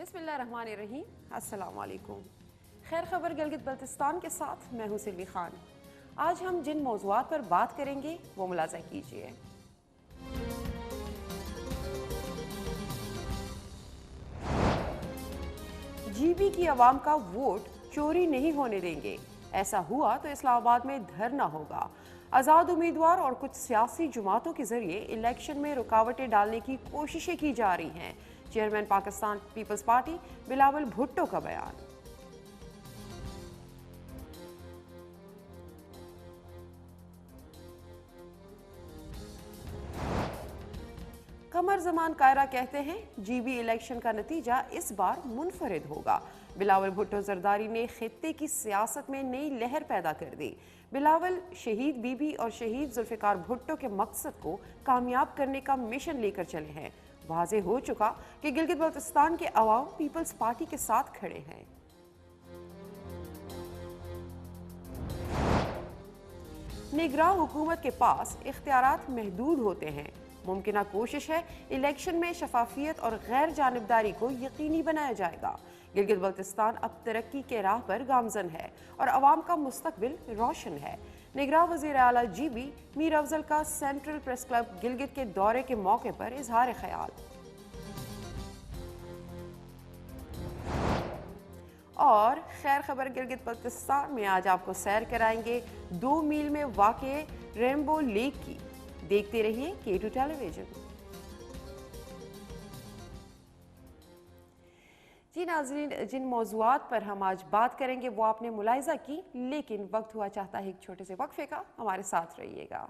बिस्मिल्लाहिर्रहमानिर्रहीम। अस्सलाम वालेकुम। खैर खबर गिलगित बल्तिस्तान के साथ मैं हूँ सिल्वी खान। आज हम जिन मौज़ूआत पर बात करेंगे वो मुलाज़ा कीजिए। जीबी की आवाम का वोट चोरी नहीं होने देंगे। ऐसा हुआ तो इस्लामाबाद में धरना होगा। आज़ाद उम्मीदवार और कुछ सियासी जमातों के जरिए इलेक्शन में रुकावटें डालने की कोशिशें की जा रही हैं। Chairman Pakistan peoples party Bilawal Bhutto का बयान। कमर जमान कायरा कहते हैं जीबी इलेक्शन का नतीजा इस बार मुनफरिद होगा। बिलावल भुट्टो जरदारी ने खित्ते की सियासत में नई लहर पैदा कर दी। बिलावल शहीद बीबी और शहीद जुल्फिकार भुट्टो के मकसद को कामयाब करने का मिशन लेकर चले हैं। वाज़ेह हो चुका कि गिलगित बल्तिस्तान के अवाम पीपल्स पार्टी के साथ खड़े हैं। निगरां हुकूमत के पास इख्तियारात महदूद होते हैं। मुमकिना कोशिश है इलेक्शन में शफाफियत और गैर जानिबदारी को यकीनी बनाया जाएगा। गिलगित बल्तिस्तान अब तरक्की के राह पर गामजन है और अवाम का मुस्तकबिल रोशन है। निगरां वज़ीर आला जीबी मीर अफजल का सेंट्रल प्रेस क्लब गिलगित के दौरे के मौके पर इजहार ख्याल। और खैर खबर गिलगित बल्तिस्तान में आज आपको सैर कराएंगे 2 मील में वाक़े रेनबो लेक की। देखते रहिए K2 टेलीविजन। जी नाज़रीन, जिन मौज़ूआत पर हम आज बात करेंगे वो आपने मुलाहिज़ा की, लेकिन वक्त हुआ चाहता है एक छोटे से वक्फे का। हमारे साथ रहिएगा।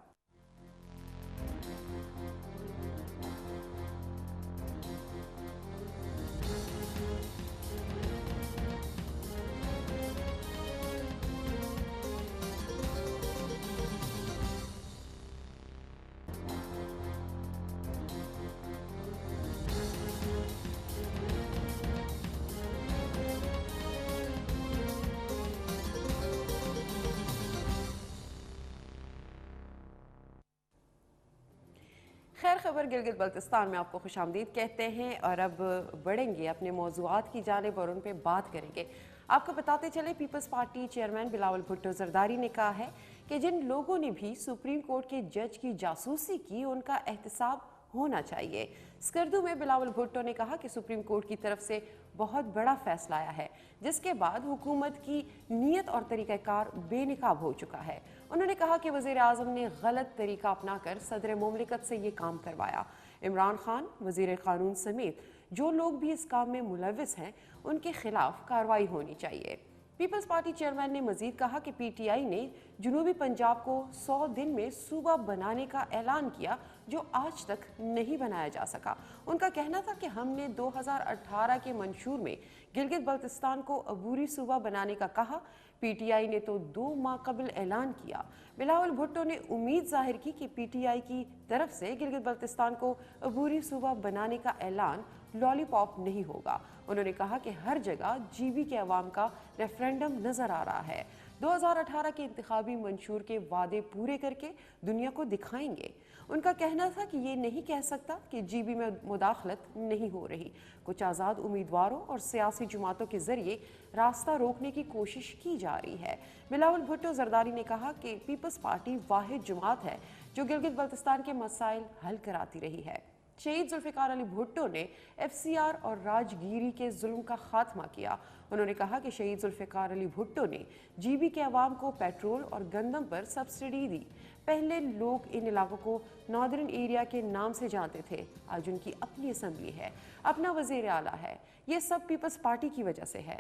खैर खबर गिलगित बल्तिस्तान में आपको खुशामदीद कहते हैं और अब बढ़ेंगे अपने मौज़ूआत की जानिब और उन पर बात करेंगे। आपको बताते चले peoples party chairman Bilawal Bhutto Zardari ने कहा है कि जिन लोगों ने भी सुप्रीम कोर्ट के जज की जासूसी की उनका एहतसाब होना चाहिए। स्कर्दू में बिलावल भुट्टो ने कहा कि सुप्रीम कोर्ट की तरफ से बहुत बड़ा फैसला आया है, जिसके बाद हुकूमत की नीयत और तरीक़ाकार बेनकाब हो चुका है। उन्होंने कहा कि वज़ीर आज़म ने गलत तरीका अपनाकर सदर मुमलिकत से ये काम करवाया। इमरान खान, वज़ीर क़ानून समेत जो लोग भी इस काम में मुलविस हैं उनके खिलाफ कार्रवाई होनी चाहिए। पीपल्स पार्टी चेयरमैन ने मजीद कहा कि PTI ने जनूबी पंजाब को 100 दिन में सूबा बनाने का ऐलान किया, जो आज तक नहीं बनाया जा सका। उनका कहना था कि हमने 2018 के मंशूर में गिलगित बल्तिस्तान को अबूरी सूबा बनाने का कहा, PTI ने तो 2 माह कबल ऐलान किया। बिलावल भुट्टो ने उम्मीद जाहिर की कि PTI की तरफ से गिलगित बल्तिस्तान को अबूरी सूबा बनाने का ऐलान लॉलीपॉप नहीं होगा। उन्होंने कहा कि हर जगह जीबी के अवाम का रेफरेंडम नजर आ रहा है। 2018 के इंतखाबी मंशूर के वादे पूरे करके दुनिया को दिखाएंगे। उनका कहना था कि ये नहीं कह सकता कि जीबी में मुदाखलत नहीं हो रही। कुछ आज़ाद उम्मीदवारों और सियासी जमातों के जरिए रास्ता रोकने की कोशिश की जा रही है। बिलावल भुट्टो जरदारी ने कहा कि पीपल्स पार्टी वाहिद जमात है जो गिलगित बल्तिस्तान के मसाइल हल कराती रही है। शहीद जुल्फिकार अली भुट्टो ने FCR और राजगीरी के जुल्म का खात्मा किया। उन्होंने कहा कि शहीद जुल्फिकार अली भुट्टो ने जीबी के अवाम को पेट्रोल और गंदम पर सब्सिडी दी। पहले लोग इन इलाकों को नॉर्दर्न एरिया के नाम से जानते थे, आज उनकी अपनी असम्बली है, अपना वज़ीर आला है। ये सब पीपल्स पार्टी की वजह से है।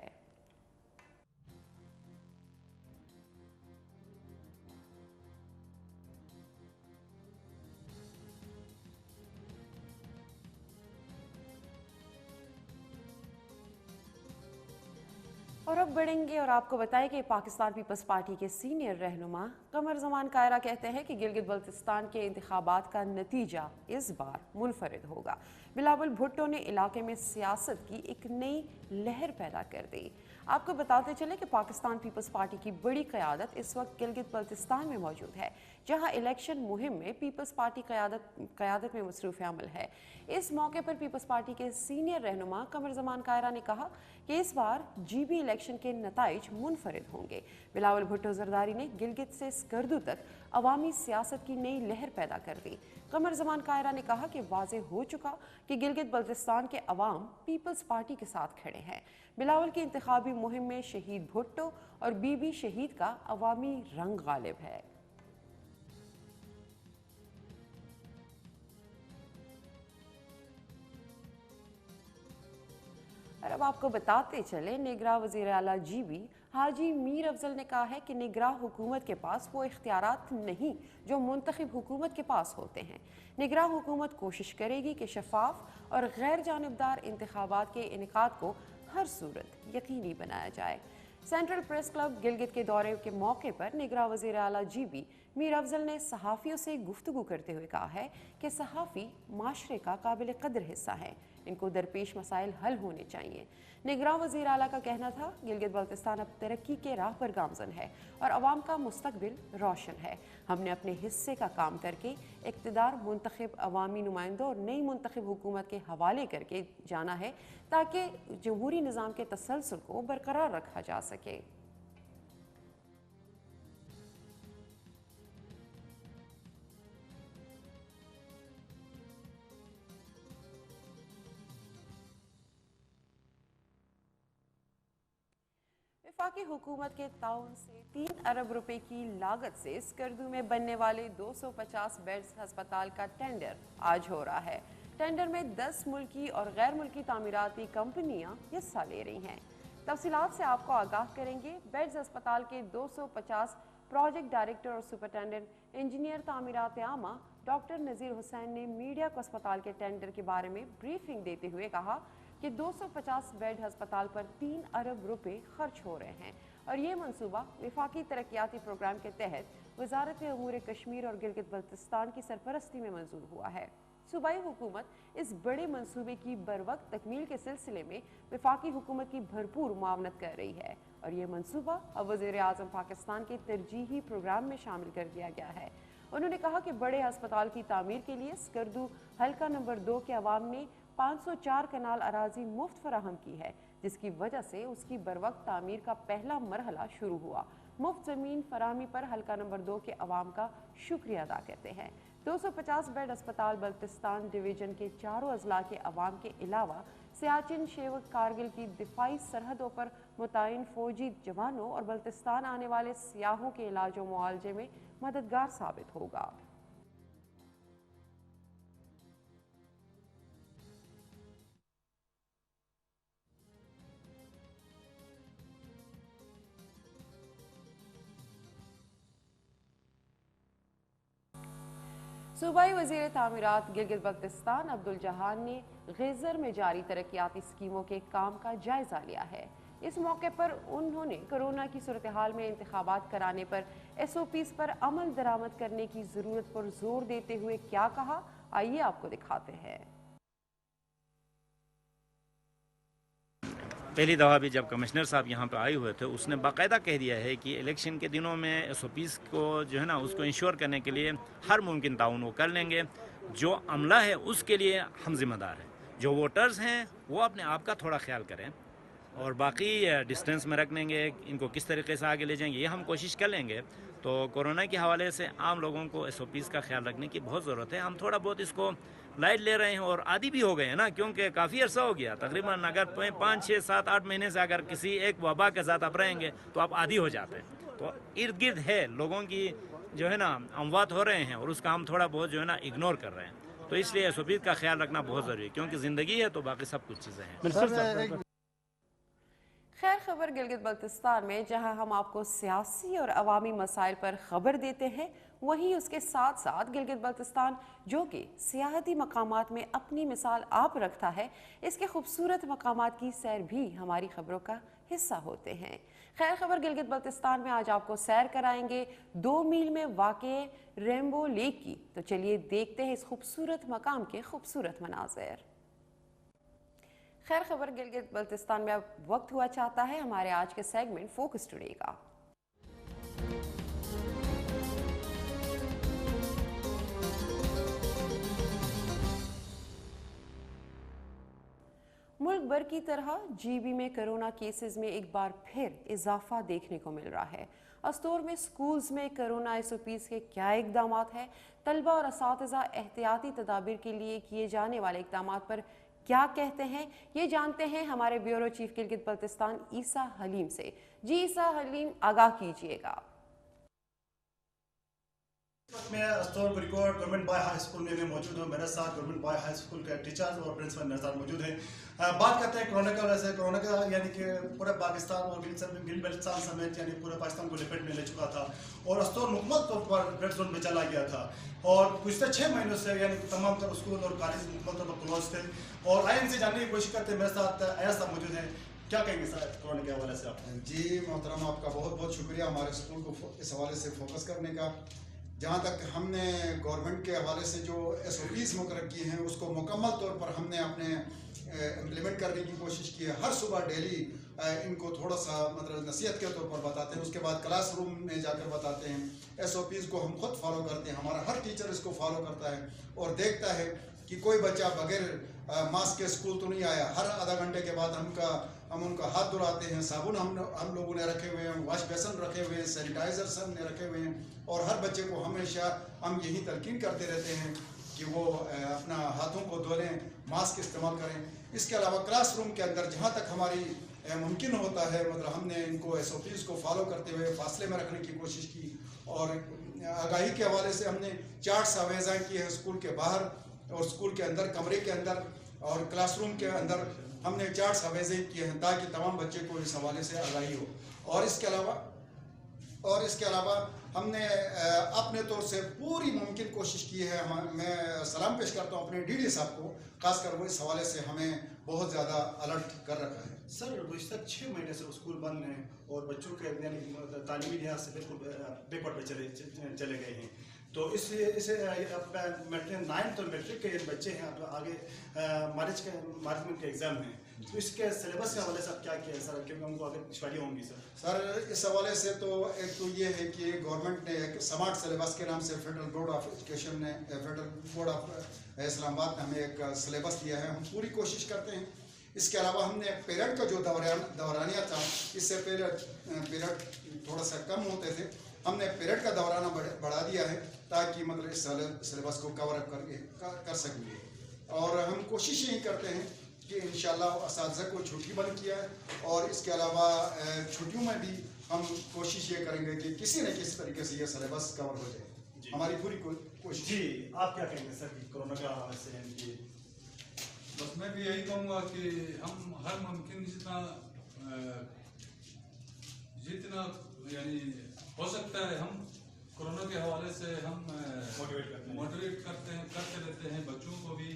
और अब बढ़ेंगे और आपको बताएं कि पाकिस्तान पीपल्स पार्टी के सीनियर रहनुमा कमर जमान कायरा कहते हैं कि गिलगित बल्तिस्तान के इंतखाबात का नतीजा इस बार मुनफरिद होगा। बिलावल भुट्टो ने इलाके में सियासत की एक नई लहर पैदा कर दी। आपको बताते चले कि पाकिस्तान पीपल्स पार्टी की बड़ी क़यादत इस वक्त गिलगित बल्तिस्तान में मौजूद है। जहां इलेक्शन मुहिम में पीपल्स पार्टी क़यादत में मसरूफ़ अमल है। इस मौके पर पीपल्स पार्टी के सीनियर रहनुमा कमर जमान कायरा ने कहा कि इस बार GB इलेक्शन के नताइज मुनफरिद होंगे। बिलावल भुट्टो जरदारी ने गिलगित से स्कर्दू तक अवामी सियासत की नई लहर पैदा कर दी। कमर जमान कायरा ने कहा कि वाज़ेह हो चुका कि गिलगित बल्तिस्तान के अवाम पीपल्स पार्टी के साथ खड़े हैं। बिलावल की इंतखाबी मुहिम में शहीद भुट्टो और बीबी शहीद का अवामी रंग गालिब है। और अब आपको बताते चले, निगराह वज़ीर आला GB हाजी मीर अफजल ने कहा है कि निगराह हुकूमत के पास वो इख्तियारात नहीं जो मुंतखब हुकूमत के पास होते हैं। निगराह हुकूमत कोशिश करेगी कि शफाफ और गैर जानिबदार इंतखाबात के इनेकाद को हर सूरत यकीनी बनाया जाए। सेंट्रल प्रेस क्लब गिलगित के दौरे के मौके पर निगराह वज़ीर आला GB मीर अफजल ने सहाफ़ियों से गुफ्तगू करते हुए कहा है कि सहाफ़ी माशरे का काबिल कदर हिस्सा है, इनको दरपेश मसाइल हल होने चाहिए। निगराह वज़ीर आला का कहना था, गिलगित बल्तिस्तान अब तरक्की के राह पर गामज़न है और अवाम का मुस्तकबिल रोशन है। हमने अपने हिस्से का काम करके इक़्तिदार मुंतखब अवामी नुमाइंदों और नई मुंतखब हुकूमत के हवाले करके जाना है ताकि जमहूरी निज़ाम के तसलसल को बरकरार रखा जा सके। वफाकी हुकूमत के ताउन से 3 अरब रुपए की लागत से स्कर्दू में बनने वाले 250 बेड्स अस्पताल का टेंडर आज हो रहा है। टेंडर में 10 मुल्की और गैर मुल्की तामीराती कंपनियां हिस्सा ले रही हैं। तफसीलात से आपको आगाह करेंगे। बेड्स अस्पताल के 250 प्रोजेक्ट डायरेक्टर और सुपरटेंडेंट इंजीनियर तामीरात आमा डॉक्टर नज़ीर हुसैन ने मीडिया को अस्पताल के टेंडर के बारे में ब्रीफिंग देते हुए कहा कि 250 बेड अस्पताल पर 3 अरब रुपए खर्च हो रहे हैं और ये मंसूबा वफाकी तरक्याती प्रोग्राम के तहत वजारत अमूर कश्मीर और गिलगित बल्तिस्तान की सरपरस्ती में मंजूर हुआ है। सूबाई हुकूमत इस बड़े मंसूबे की बरवक्त तकमील के सिलसिले में वफाकी हुकूमत की भरपूर मुआवनत कर रही है और ये मंसूबा अब वज़ीर आज़म पाकिस्तान के तरजीही प्रोग्राम में शामिल कर दिया गया है। उन्होंने कहा कि बड़े अस्पताल की तामीर के लिए स्कर्दू हल्का नंबर 2 के अवाम ने 504 कनाल अराजी मुफ्त फराहम की है, जिसकी वजह से उसकी बरवक्त तामीर का पहला मरहला शुरू हुआ। मुफ्त ज़मीन फराहमी पर हल्का नंबर 2 के अवाम का शुक्रिया अदा करते हैं। 250 बेड अस्पताल बल्तिस्तान डिवीज़न के चारों अजला के अवाम के अलावा सियाचिन, शेवक, कारगिल की दिफाई सरहदों पर मुतयन फौजी जवानों और बल्तिस्तान आने वाले सियाहों के इलाज व मुआवजे में मददगार साबित होगा। सूबाई वज़ीर तामीरात गिलगित बल्तिस्तान अब्दुल जहान ने ग़ेज़र में जारी तरक्याती स्कीमों के काम का जायज़ा लिया है। इस मौके पर उन्होंने कोरोना की सूरत हाल में इंतखाबात कराने पर SOPs पर अमल दरामद करने की ज़रूरत पर जोर देते हुए क्या कहा, आइए आपको दिखाते हैं। पहली दफ़ा भी जब कमिश्नर साहब यहाँ पे आए हुए थे, उसने बाकायदा कह दिया है कि इलेक्शन के दिनों में SOPs को जो है ना उसको इंश्योर करने के लिए हर मुमकिन ताउन वो कर लेंगे। जो अमला है उसके लिए हम जिम्मेदार हैं, जो वोटर्स हैं वो अपने आप का थोड़ा ख्याल करें और बाकी डिस्टेंस में रख लेंगे, इनको किस तरीके से आगे ले जाएंगे ये हम कोशिश कर लेंगे। तो कोरोना के हवाले से आम लोगों को SOPs का ख्याल रखने की बहुत ज़रूरत है। हम थोड़ा बहुत इसको लाइट ले रहे हैं और आदी भी हो गए हैं ना, क्योंकि काफ़ी अर्सा हो गया तकरीबन अगर 5, 6, 7, 8 महीने से अगर किसी एक वबा के साथ आप रहेंगे तो आप आदी हो जाते हैं। तो इर्द गिर्द है लोगों की जो है ना अमवात हो रहे हैं और उसका हम थोड़ा बहुत जो है ना इग्नोर कर रहे हैं। तो इसलिए SOPs का ख्याल रखना बहुत ज़रूरी है, क्योंकि ज़िंदगी है तो बाकी सब कुछ चीज़ें हैं। खैर खबर गिलगित बल्तिस्तान में, जहां हम आपको सियासी और अवामी मसाइल पर खबर देते हैं, वहीं उसके साथ साथ गिलगित बल्तिस्तान जो कि सियाहती मकामात में अपनी मिसाल आप रखता है, इसके खूबसूरत मकामात की सैर भी हमारी खबरों का हिस्सा होते हैं। खैर खबर गिलगित बल्तिस्तान में आज आपको सैर कराएंगे 2 मील में वाक़े रेनबो लेक की। तो चलिए देखते हैं इस खूबसूरत मकाम के खूबसूरत मनाज़िर। खैर खबर गिलगित बल्तिस्तान में अब वक्त हुआ चाहता है हमारे आज के सेगमेंट फोकस टुडे का। मुल्क भर की तरह जीबी में कोरोना केसेस में एक बार फिर इजाफा देखने को मिल रहा है। अस्तोर में स्कूल्स में कोरोना एसओपीज के क्या इकदाम हैं, तलबा और असातिज़ा एहतियाती तदाबीर के लिए किए जाने वाले इकदाम पर क्या कहते हैं, ये जानते हैं हमारे ब्यूरो चीफ गिलगित बल्तिस्तान ईसा हलीम से। जी ईसा हलीम, आगाह कीजिएगा। मैं Astore Barikot government boy high school में मौजूद हूँ। मेरे साथ गवर्नमेंट बॉय हाई स्कूल के टीचर्स और प्रिंसिपल मेरे साथ मौजूद हैं। बात करते हैं कोरोना का वजह से। कोरोना का यानी कि पूरे पाकिस्तान और गिलगित समेत यानी पूरे पाकिस्तान को लपेट में ले चुका था और अस्तोर मुकम्मल तौर पर रेड जोन में चला गया था और पिछले 6 महीनों से यानी तमाम तर स्कूल और कॉलेज मुकम्मल तौर पर क्लोज थे। और आइन से जानने की कोशिश करते हैं। मेरे साथ अयाज साहब मौजूद हैं। क्या कहेंगे सर कोरोना के हवाले से आप? जी मोहतरम, आपका बहुत बहुत शुक्रिया हमारे स्कूल को इस हवाले से फोकस करने का। जहाँ तक हमने गवर्नमेंट के हवाले से जो SOPs मुकर्रर की हैं उसको मुकम्मल तौर पर हमने अपने इम्प्लीमेंट करने की कोशिश की है। हर सुबह डेली इनको थोड़ा सा मतलब नसीहत के तौर पर बताते हैं, उसके बाद क्लास रूम में जाकर बताते हैं। SOPs को हम खुद फॉलो करते हैं, हमारा हर टीचर इसको फॉलो करता है और देखता है कि कोई बच्चा बगैर मास्क के स्कूल तो नहीं आया। हर आधा घंटे के बाद हम उनका हाथ धुलाते हैं, साबुन हम लोगों ने रखे हुए हैं, वॉश बेसन रखे हुए हैं, सैनिटाइजर्स हमने रखे हुए हैं और हर बच्चे को हमेशा हम यही तलकीन करते रहते हैं कि वो अपना हाथों को धो लें, मास्क इस्तेमाल करें। इसके अलावा क्लास रूम के अंदर जहाँ तक हमारी मुमकिन होता है मतलब हमने इनको SOPs को फॉलो करते हुए फासले में रखने की कोशिश की और आगाही के हवाले से हमने चार्ट्स आवेज़ां की है स्कूल के बाहर और स्कूल के अंदर, कमरे के अंदर और क्लासरूम के अंदर हमने चार्ट्स आवेज़े किए हैं ताकि तमाम बच्चे को इस हवाले से आगाही हो। और इसके अलावा हमने अपने तौर से पूरी मुमकिन कोशिश की है। मैं सलाम पेश करता हूँ अपने DD साहब को, खासकर वो इस हवाले से हमें बहुत ज़्यादा अलर्ट कर रखा है। सर गुज़श्ता 6 महीने से स्कूल बंद हैं और बच्चों के यानी तालीमी लिहाज से बिल्कुल बैकवर्ड पे चले गए हैं। तो इसे मैट्रिक 9th और मैट्रिक के बच्चे हैं, आगे मार्च में के एग्ज़ाम हैं, तो इसके सिलेबस के हवाले से आप क्या किया सर, क्योंकि उनको आगे दुश्वारियाँ होंगी सर इस हवाले से तो एक तो ये है कि गवर्नमेंट ने एक स्मार्ट सिलेबस के नाम से फेडरल बोर्ड ऑफ एजुकेशन ने, फेडरल बोर्ड ऑफ इस्लामाबाद ने हमें एक सिलेबस दिया है। हम पूरी कोशिश करते हैं। इसके अलावा हमने पीरियड का जो दौरानिया था, इससे पीरियड थोड़ा सा कम होते थे, हमने पीरियड का दौराना बढ़ा दिया है ताकि मतलब इस सिलेबस को कवर अप कर सकेंगे। और हम कोशिश यही करते हैं कि इंशाल्लाह असातिज़ा को छुट्टी बंद किया है और इसके अलावा छुट्टियों में भी हम कोशिश ये करेंगे कि किसी न किसी तरीके से ये सिलेबस कवर हो जाए। हमारी पूरी कोशिश। जी आप क्या कहेंगे सर कि कोरोना के हवाले से? यानी बस मैं भी यही कहूँगा कि हम हर मुमकिन जितना यानी हो सकता है हम कोरोना के हवाले से हम मोटिवेट करते रहते हैं बच्चों को भी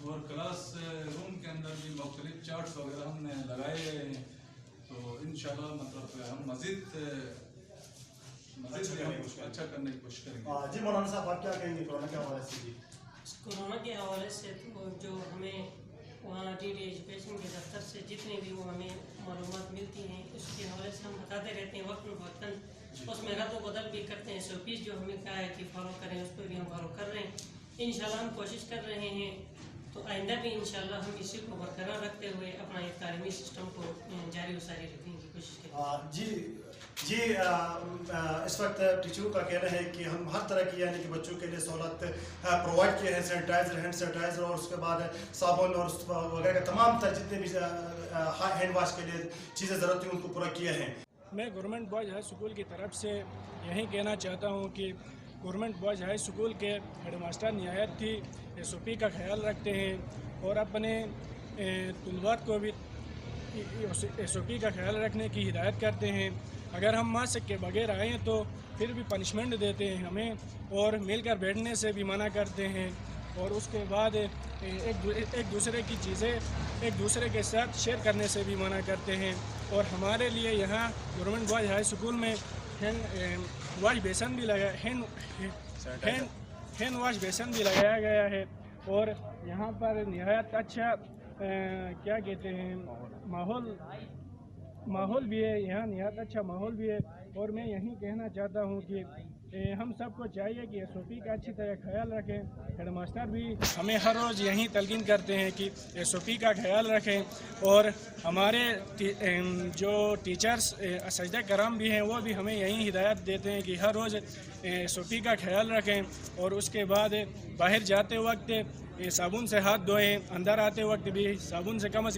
और क्लास रूम के अंदर भी मुख्तलिफ चार्ट्स वगैरह हमने लगाए गए हैं। तो इंशाल्लाह मतलब हम मज़ीद अच्छा करने की कोशिश करेंगे। जी मौलाना साहब आप क्या कहेंगे कोरोना के हवाले से? जी कोरोना के हवाले से तो जो हमें वहाँ DD एजुकेशन के दफ्तर से जितनी भी वो हमें मालूमात मिलती हैं उसके हवाले से हम बताते रहते हैं वक्तन उसमें रद्द बदल भी करते हैं। SOPs जो हमें कहा है कि फॉलो करें उस पर भी हम फॉलो कर रहे हैं। इंशाल्लाह हम कोशिश कर रहे हैं तो आइंदा भी इंशाल्लाह हम इसी को बरकरार रखते हुए अपना एक तालीमी सिस्टम को जारी व सारी रखने की कोशिश करें। जी इस वक्त टीचरों का कहना है कि हम हर तरह की यानी कि बच्चों के लिए सहूलत प्रोवाइड किए हैं, हैंड सैनिटाइजर और उसके बाद साबुन और वगैरह तमाम जितने भी हैंड वॉश के लिए चीज़ें ज़रूरत थी उनको पूरा किए हैं। मैं गवर्नमेंट बॉयज़ हाई स्कूल की तरफ से यही कहना चाहता हूँ कि गवर्नमेंट बॉयज़ हाई स्कूल के हेडमास्टर नहायत ही SOP का ख्याल रखते हैं और अपने तलबात को भी SOP का ख्याल रखने की हिदायत करते हैं। अगर हम मास्क के बगैर आएँ तो फिर भी पनिशमेंट देते हैं हमें और मिलकर बैठने से भी मना करते हैं और उसके बाद एक दूसरे की चीज़ें एक दूसरे के साथ शेयर करने से भी मना करते हैं। और हमारे लिए यहाँ गवर्नमेंट बॉयज़ हाई स्कूल में वॉश बेसन भी हैंड वॉश बेसन भी लगाया गया है और यहाँ पर नहायत अच्छा क्या कहते हैं माहौल भी है, यहाँ नहायत अच्छा माहौल भी है। और मैं यही कहना चाहता हूँ कि हम सबको चाहिए कि SOP का अच्छी तरह ख्याल रखें। हेड मास्टर भी हमें हर रोज़ यही तलकीन करते हैं कि SOP का ख्याल रखें, और हमारे जो टीचर्स असजदा कराम भी हैं वो भी हमें यही हिदायत देते हैं कि हर रोज़ SOP का ख्याल रखें, और उसके बाद बाहर जाते वक्त साबुन से हाथ धोएं, अंदर आते वक्त भी साबुन से कम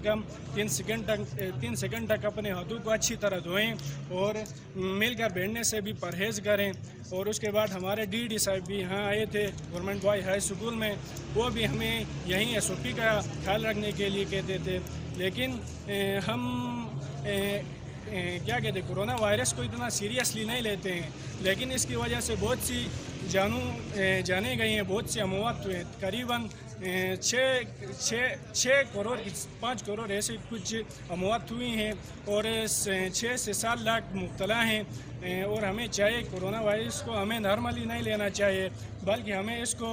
3 सेकंड तक अपने हाथों को अच्छी तरह धोएं, और मिलकर बैठने से भी परहेज़ करें। और उसके बाद हमारे DD साहब भी यहाँ आए थे गवर्नमेंट बॉय हाई स्कूल में, वो भी हमें यहीं SOP का ख्याल रखने के लिए कहते थे। लेकिन हम क्या कहते हैं, कोरोना वायरस को इतना सीरियसली नहीं लेते हैं, लेकिन इसकी वजह से बहुत सी जाने गई हैं, बहुत सी अमवात हुए, करीबन 6 करोड़ 5 करोड़ ऐसे कुछ अमवात हुई हैं, और 6 से 7 लाख मुब्तला हैं। और हमें चाहिए कोरोना वायरस को हमें नॉर्मली नहीं लेना चाहिए, बल्कि हमें इसको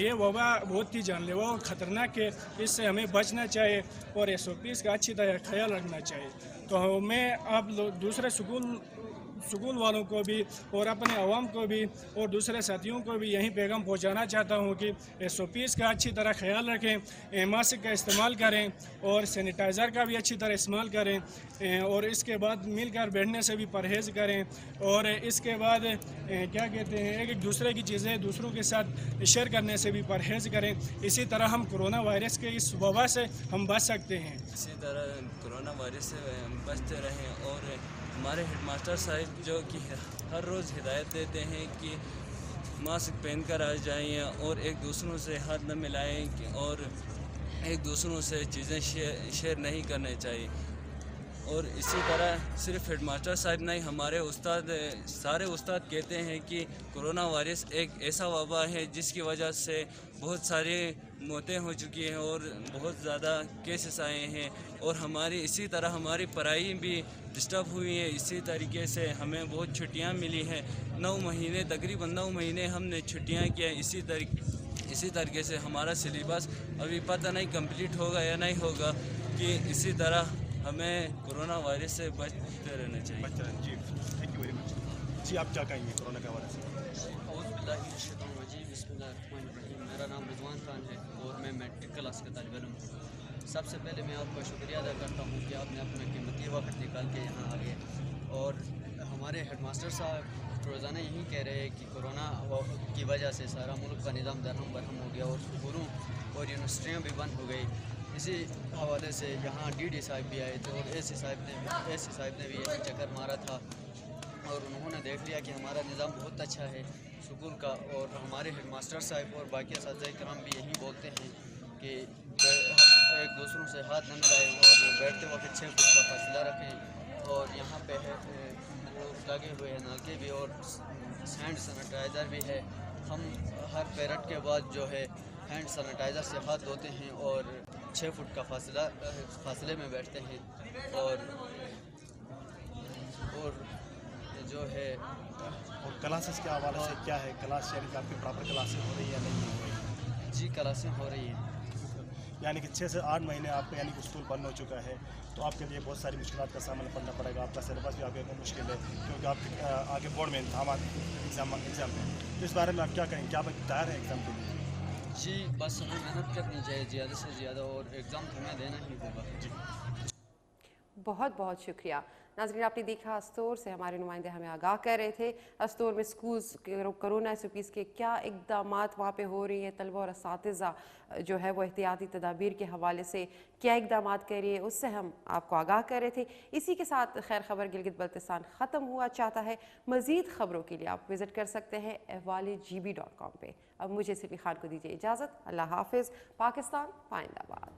ये वबा बहुत ही जानलेवा और ख़तरनाक है, इससे हमें बचना चाहिए और SOPs का अच्छी तरह ख्याल रखना चाहिए। तो मैं आप दूसरे स्कूल वालों को भी और अपने अवाम को भी और दूसरे साथियों को भी यही पैगाम पहुंचाना चाहता हूं कि SOPs का अच्छी तरह ख्याल रखें, मास्क का इस्तेमाल करें और सैनिटाइज़र का भी अच्छी तरह इस्तेमाल करें, और इसके बाद मिलकर बैठने से भी परहेज़ करें, और इसके बाद क्या कहते हैं, एक दूसरे की चीज़ें दूसरों के साथ शेयर करने से भी परहेज़ करें। इसी तरह हम कोरोना वायरस के इस वबा से हम बच सकते हैं। इसी तरह कोरोना वायरस से बचते रहें, और हमारे हेडमास्टर साहब जो कि हर रोज़ हिदायत देते हैं कि मास्क पहन कर आ जाएँ और एक दूसरों से हाथ न मिलाएं और एक दूसरों से चीज़ें शेयर नहीं करने चाहिए। और इसी तरह सिर्फ हेडमास्टर साहब नहीं, हमारे सारे उस्ताद कहते हैं कि कोरोना वायरस एक ऐसा वबा है जिसकी वजह से बहुत सारी मौतें हो चुकी हैं और बहुत ज़्यादा केसेस आए हैं, और इसी तरह हमारी पढ़ाई भी डिस्टर्ब हुई है। इसी तरीके से हमें बहुत छुट्टियां मिली हैं, 9 महीने तकरीबन 9 महीने हमने छुट्टियां किया। इसी तरीके से हमारा सिलेबस अभी पता नहीं कंप्लीट होगा या नहीं होगा, कि इसी तरह हमें कोरोना वायरस से बचते रहना चाहिए। जी, थैंक यू वेरी मच। जी, आप क्या कहेंगे कोरोना के हवाले से? मेरा नाम रिजवान खान है और मैं मैट्रिक क्लास का तालिब इल्म हूँ। सबसे पहले मैं आपका शुक्रिया अदा करता हूँ कि आपने अपना कीमती वक्त निकाल के यहाँ आ गए, और हमारे हेडमास्टर साहब रोज़ाना यही कह रहे हैं कि कोरोना की वजह से सारा मुल्क का निज़ाम दरहम बरहम हो गया और स्कूलों और यूनिवर्सिटियाँ भी बंद हो गई। इसी हवाले से यहाँ DD साहब भी आए थे और AC साहब ने भी यही चक्कर मारा था, और उन्होंने देख लिया कि हमारा निज़ाम बहुत अच्छा है स्कूल का, और हमारे हेडमास्टर साहब और बाकी असातिज़ा कराम भी यही बोलते हैं कि एक दूसरों से हाथ न मिलाएं और बैठते वक्त 6 फुट का फासला रखें, और यहाँ पे है लगे हुए हैं नलके भी और हैंड सैनिटाइज़र भी है। हम हर पीरियड के बाद जो है हैंड सैनिटाइज़र से हाथ धोते हैं और 6 फुट का फासले में बैठते हैं, और जो है। और क्लासेस के हवाले से क्या है, क्लास यानी कि आपकी प्रॉपर क्लासेस हो रही है या नहीं हो रही? जी, क्लासें हो रही हैं, यानी कि 6 से 8 महीने आपको यानी कि स्कूल बंद हो चुका है, तो आपके लिए बहुत सारी मुश्किलात का सामना करना पड़ेगा। आपका सिलेबस भी आगे मुश्किल है, क्योंकि आपके आगे बोर्ड में एग्ज़ाम है। तो इस बारे में आप क्या कहेंगे, क्या आप तैयार हैं एग्ज़ाम के लिए? जी, बस हमें मेहनत करनी चाहिए ज़्यादा से ज़्यादा, और एग्ज़ाम तो हमें देना ही होगा। जी, बहुत बहुत शुक्रिया। नाज़रीन, आपने देखा अस्तोर से हमारे नुमाइंदे हमें आगाह कर रहे थे अस्तोर में स्कूल्स कोरोना SOPs के क्या इक़दामात वहाँ पे हो रही हैं, तलबा और असातिज़ा जो है वो एहतियाती तदाबीर के हवाले से क्या इक़दामात कर रही है, उससे हम आपको आगाह कर रहे थे। इसी के साथ खैर खबर गिलगित बल्तिस्तान ख़त्म हुआ चाहता है। मज़ीद ख़बरों के लिए आप विज़िट कर सकते हैं ahwal-gb.com पे। अब मुझे सिफी खान को दीजिए इजाज़त। अल्लाह हाफ़िज़। पाकिस्तान पाइंदाबाद।